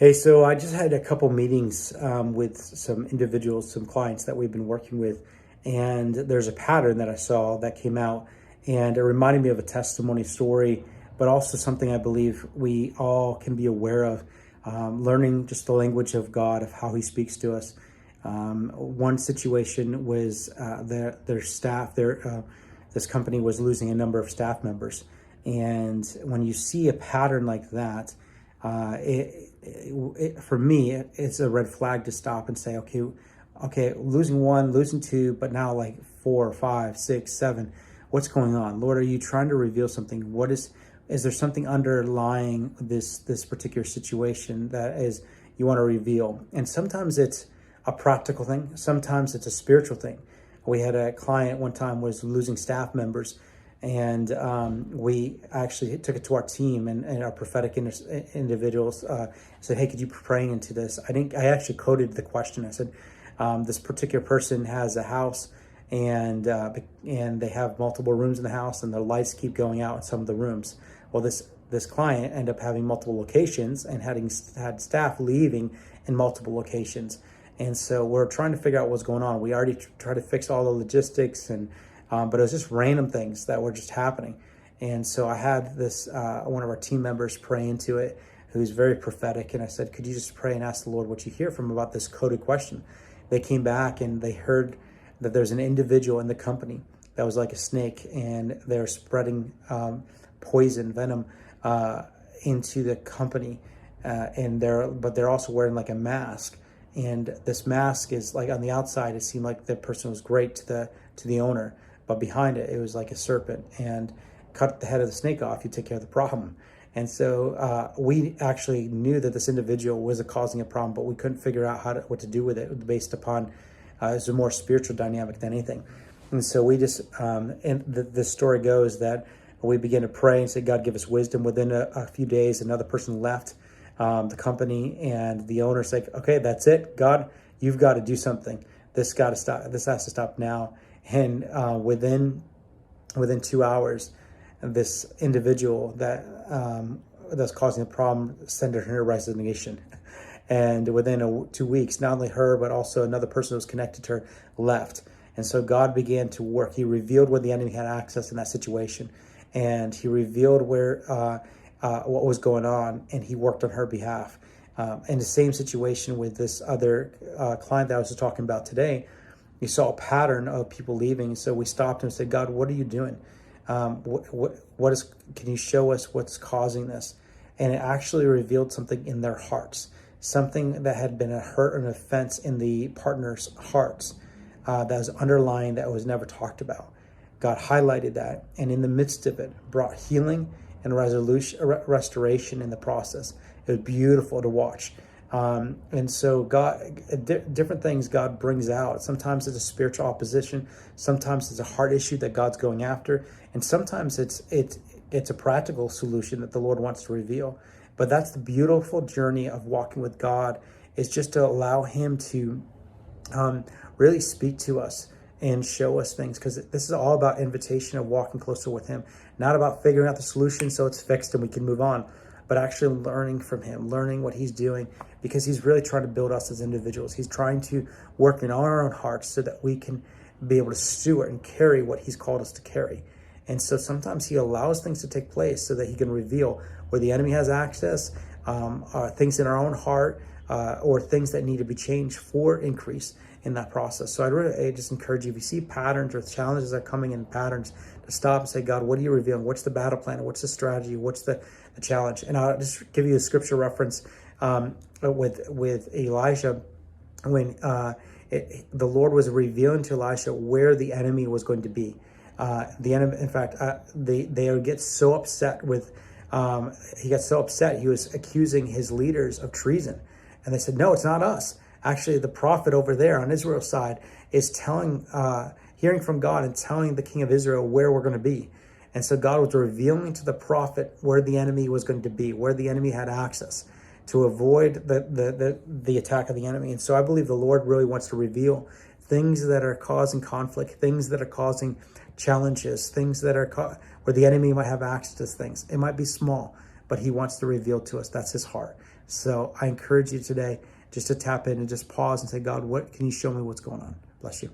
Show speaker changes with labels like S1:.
S1: Hey, so I just had a couple meetings with some individuals, some clients that we've been working with, and there's a pattern that I saw that came out, and it reminded me of a testimony story, but also something I believe we all can be aware of, learning just the language of God, of how He speaks to us. One situation was their staff, this company was losing a number of staff members, and when you see a pattern like that, for me, it's a red flag to stop and say, okay, losing one, losing two, but now like four, five, six, seven. What's going on, Lord? Are you trying to reveal something? Is there something underlying this particular situation that is you want to reveal? And sometimes it's a practical thing. Sometimes it's a spiritual thing. We had a client one time was losing staff members, and we actually took it to our team and our prophetic individuals, said, hey, could you be praying into this? I actually coded the question. I said, this particular person has a house, and they have multiple rooms in the house, and the lights keep going out in some of the rooms. Well, this client ended up having multiple locations and had staff leaving in multiple locations. And so we're trying to figure out what's going on. We already tried to fix all the logistics, but it was just random things that were just happening. And so I had this one of our team members pray into it, who's very prophetic. And I said, could you just pray and ask the Lord what you hear from about this coded question? They came back and they heard that there's an individual in the company that was like a snake, and they're spreading poison, venom into the company. But they're also wearing like a mask. And this mask is like on the outside, it seemed like the person was great to the owner, but behind it, it was like a serpent. And cut the head of the snake off, you take care of the problem. And so we actually knew that this individual was causing a problem, but we couldn't figure out what to do with it based upon it's a more spiritual dynamic than anything. And so we just, and the story goes that we began to pray and say, God, give us wisdom. Within a few days, another person left the company, and the owner's like, okay, that's it, God, you've got to do something. This got to stop. This has to stop now. And within 2 hours, this individual that's causing the problem sent her resignation. And within 2 weeks, not only her, but also another person who was connected to her left. And so God began to work. He revealed where the enemy had access in that situation, and He revealed where what was going on, and He worked on her behalf. In the same situation with this other client that I was talking about today, we saw a pattern of people leaving. So we stopped and said, God, what are you doing? Can you show us what's causing this? And it actually revealed something in their hearts, something that had been a hurt and offense in the partner's hearts that was underlying, that was never talked about. God highlighted that, and in the midst of it, brought healing and restoration in the process. It was beautiful to watch. And so God, different things God brings out. Sometimes it's a spiritual opposition. Sometimes it's a heart issue that God's going after. And sometimes it's a practical solution that the Lord wants to reveal. But that's the beautiful journey of walking with God, is just to allow Him to really speak to us and show us things, because this is all about invitation of walking closer with Him, not about figuring out the solution so it's fixed and we can move on, but actually learning from Him, learning what He's doing, because He's really trying to build us as individuals. He's trying to work in our own hearts so that we can be able to steward and carry what He's called us to carry. And so sometimes He allows things to take place so that He can reveal where the enemy has access, things in our own heart, or things that need to be changed for increase in that process. So I just encourage you, if you see patterns or challenges that are coming in patterns, to stop and say, God, what are you revealing? What's the battle plan? What's the strategy? What's the challenge? And I'll just give you a scripture reference with Elijah, when the Lord was revealing to Elisha where the enemy was going to be. The enemy, in fact, they would get so upset with, he got so upset, he was accusing his leaders of treason. And they said, no, it's not us. Actually, the prophet over there on Israel's side is hearing from God and telling the king of Israel where we're going to be. And so God was revealing to the prophet where the enemy was going to be, where the enemy had access, to avoid the attack of the enemy. And so I believe the Lord really wants to reveal things that are causing conflict, things that are causing challenges, things that are where the enemy might have access to things. It might be small, but he wants to reveal to us. That's his heart. So I encourage you today just to tap in and just pause and say, God, what can you show me what's going on? Bless you.